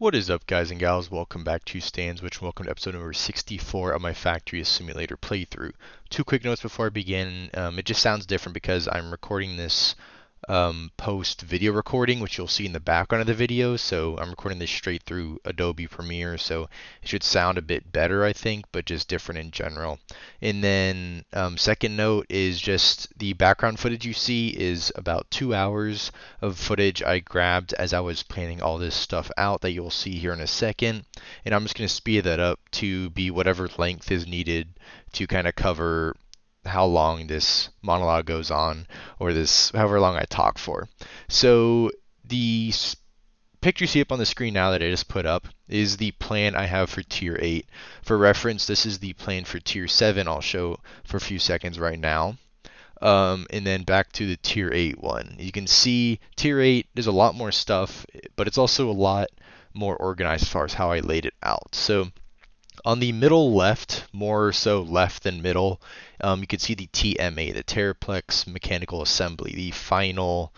What is up, guys and gals? Welcome back to Stanwich. Welcome to episode number 64 of my Factory Simulator playthrough. Two quick notes before I begin. It just sounds different because I'm recording this post video recording, which you'll see in the background of the video. So I'm recording this straight through Adobe Premiere, so it should sound a bit better, I think, but just different in general. And then second note is just the background footage you see is about 2 hours of footage I grabbed as I was planning all this stuff out that you'll see here in a second. And I'm just going to speed that up to be whatever length is needed to kind of cover how long this monologue goes on, or this however long I talk for. So the picture you see up on the screen now that I just put up is the plan I have for tier 8. For reference, this is the plan for tier 7 I'll show for a few seconds right now. And then back to the tier 8 one. You can see tier 8, there's a lot more stuff, but it's also a lot more organized as far as how I laid it out. So on the middle left, more so left than middle, you can see the TMA, the Teraplex Mechanical Assembly, the final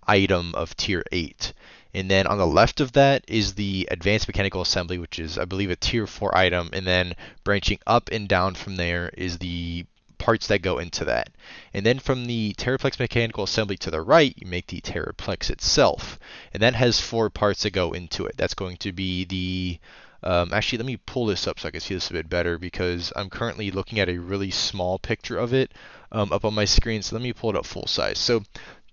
item of tier 8. And then on the left of that is the Advanced Mechanical Assembly, which is, I believe, a tier 4 item. And then branching up and down from there is the parts that go into that. And then from the Teraplex Mechanical Assembly to the right, you make the Teraplex itself. And that has 4 parts that go into it. That's going to be the actually, let me pull this up so I can see this a bit better, because I'm currently looking at a really small picture of it up on my screen. So let me pull it up full size. So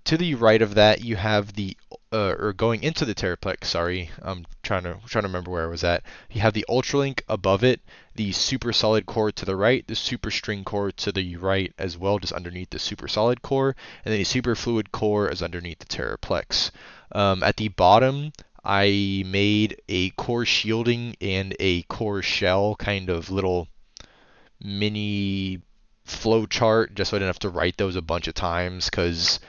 to the right of that, you have the or going into the Teraplex. Sorry, I'm trying to remember where I was at. You have the Ultralink above it, the Super Solid Core to the right, the Super String Core to the right as well, just underneath the Super Solid Core, and then the Super Fluid Core is underneath the Teraplex. At the bottom, I made a core shielding and a core shell kind of little mini flow chart, just so I didn't have to write those a bunch of times, because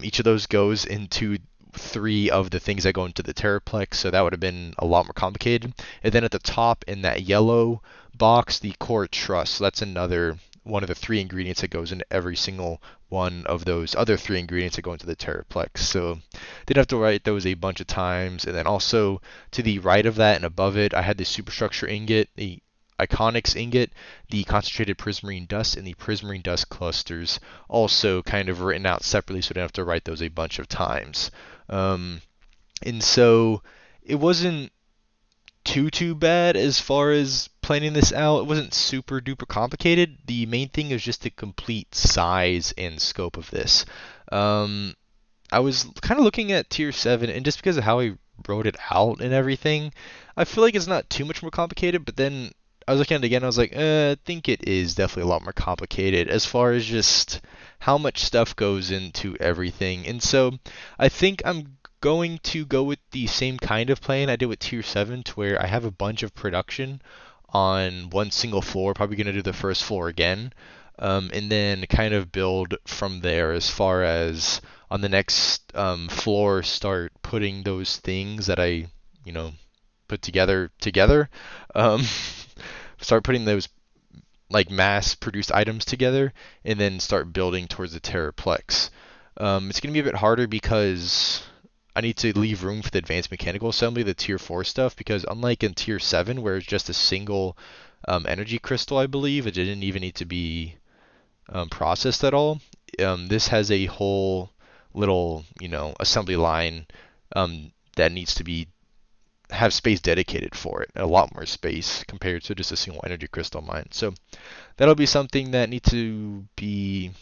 each of those goes into 3 of the things that go into the Teraplex, so that would have been a lot more complicated. And then at the top in that yellow box, the core truss. So that's another one of the 3 ingredients that goes into every single one of those other 3 ingredients that go into the Teraplex. So didn't have to write those a bunch of times. And then also to the right of that and above it, I had the superstructure ingot, the Iconics ingot, the concentrated prismarine dust, and the prismarine dust clusters, also kind of written out separately, so I didn't have to write those a bunch of times. And so it wasn't too bad as far as planning this out. It wasn't super duper complicated. The main thing is just the complete size and scope of this. I was kind of looking at tier 7, and just because of how I wrote it out and everything, I feel like it's not too much more complicated, but then I was looking at it again, I was like, I think it is definitely a lot more complicated as far as just how much stuff goes into everything. And so I think I'm going to go with the same kind of plan I did with tier 7, to where I have a bunch of production on one single floor, probably going to do the first floor again, and then kind of build from there, as far as on the next floor start putting those things that I, put together. Start putting those like mass produced items together, and then start building towards the Teraplex. It's going to be a bit harder because I need to leave room for the Advanced Mechanical Assembly, the tier 4 stuff, because unlike in tier 7 where it's just a single energy crystal, I believe, it didn't even need to be processed at all. This has a whole little, assembly line that needs to be have space dedicated for it, a lot more space compared to just a single energy crystal mine. So that'll be something that needs to be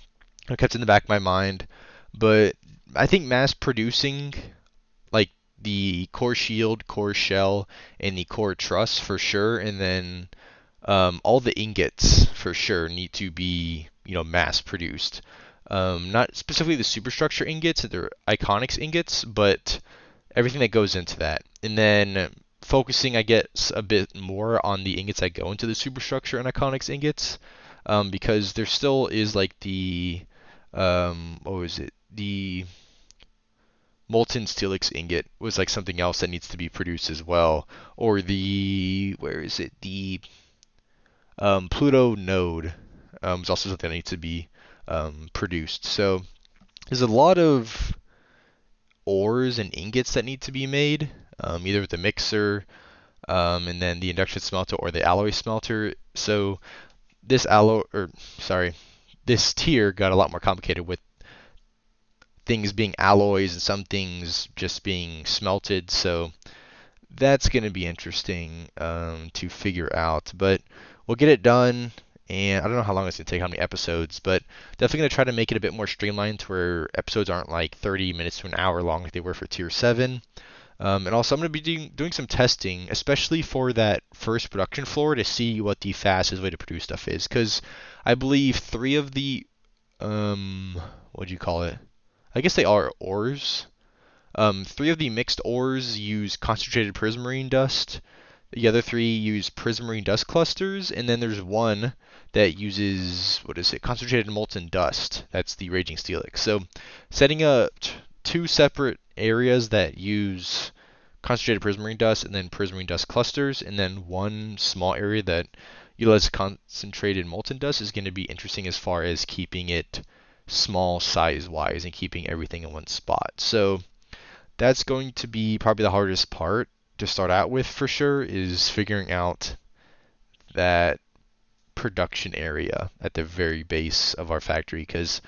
kept in the back of my mind. But I think mass producing like the core shield, core shell, and the core truss for sure, and then all the ingots for sure need to be mass produced. Not specifically the superstructure ingots, they're Iconics ingots, but everything that goes into that. And then focusing, I guess, a bit more on the ingots that go into the superstructure and Iconics ingots, because there still is like the, what was it? The molten steelix ingot was like something else that needs to be produced as well. Or the, where is it? The Pluto node is also something that needs to be produced. So there's a lot of ores and ingots that need to be made. either with the mixer, and then the induction smelter or the alloy smelter. So this tier got a lot more complicated with things being alloys and some things just being smelted. So that's going to be interesting to figure out. But we'll get it done. And I don't know how long it's going to take, how many episodes, but definitely going to try to make it a bit more streamlined to where episodes aren't like 30 minutes to an hour long like they were for Tier 7. And also, I'm going to be doing some testing, especially for that first production floor, to see what the fastest way to produce stuff is. Because I believe three of the, what do you call it? I guess they are ores. Three of the mixed ores use concentrated prismarine dust. The other three use prismarine dust clusters, and then there's one that uses, what is it, concentrated molten dust. That's the raging steelix. So setting up two separate areas that use concentrated prismarine dust and then prismarine dust clusters, and then one small area that utilizes concentrated molten dust is going to be interesting as far as keeping it small size wise and keeping everything in one spot. So that's going to be probably the hardest part to start out with for sure, is figuring out that production area at the very base of our factory, because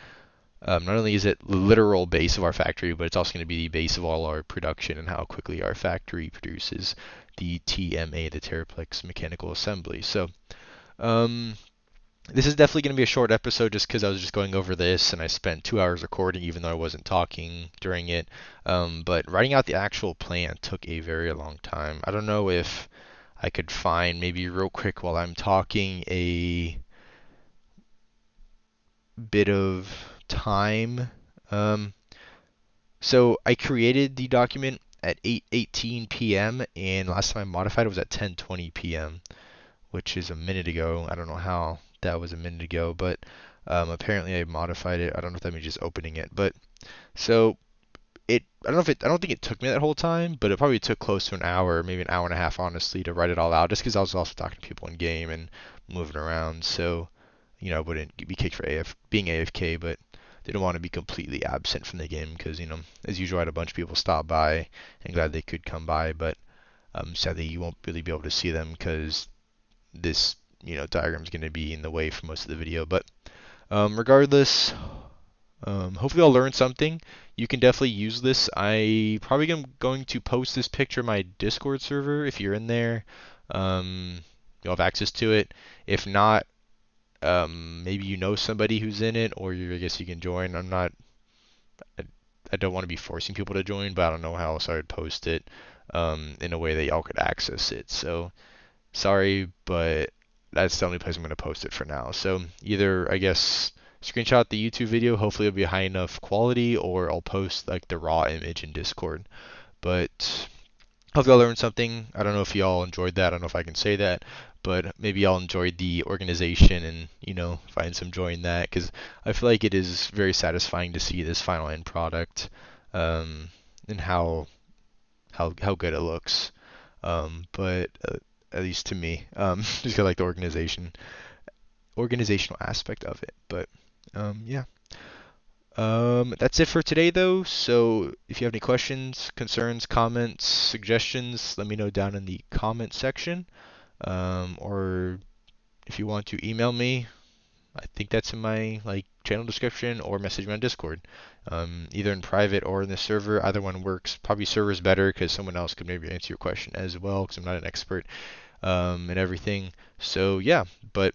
not only is it the literal base of our factory, but it's also going to be the base of all our production and how quickly our factory produces the TMA, the Teraplex mechanical assembly. So this is definitely going to be a short episode just because I was just going over this and I spent 2 hours recording even though I wasn't talking during it. But writing out the actual plan took a very long time. I don't know if I could find, maybe real quick while I'm talking, a bit of time. So I created the document at 8:18 p.m. and last time I modified it was at 10:20 p.m., which is a minute ago. I don't know how that was a minute ago, but apparently I modified it. I don't know if that means just opening it, but so I don't think it took me that whole time, but it probably took close to an hour, maybe an hour and a half, honestly, to write it all out, just because I was also talking to people in game and moving around. So, I wouldn't be kicked for being AFK, but didn't want to be completely absent from the game because, as usual, I had a bunch of people stop by and glad they could come by, but sadly you won't really be able to see them because this, diagram is going to be in the way for most of the video. But regardless, hopefully I'll learn something. You can definitely use this. I probably am going to post this picture in my Discord server. If you're in there, you'll have access to it. If not, maybe you know somebody who's in it, or I guess you can join. I don't want to be forcing people to join, but I don't know how else I would post it in a way that y'all could access it. So sorry, but that's the only place I'm going to post it for now. So either, I guess, screenshot the YouTube video, hopefully it'll be high enough quality, or I'll post like the raw image in Discord. But hopefully I'll learn something. I don't know if y'all enjoyed that. I don't know if I can say that, but maybe y'all enjoyed the organization and, find some joy in that, because I feel like it is very satisfying to see this final end product, and how good it looks. But at least to me, just got like the organizational aspect of it. But yeah. That's it for today, though. So if you have any questions, concerns, comments, suggestions, let me know down in the comment section. Or if you want to email me, I think that's in my channel description, or message me on Discord. Either in private or in the server. Either one works. Probably server's better because someone else could maybe answer your question as well, because I'm not an expert and everything. So yeah, but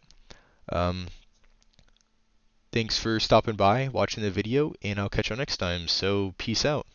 thanks for stopping by, watching the video, and I'll catch you next time. So peace out.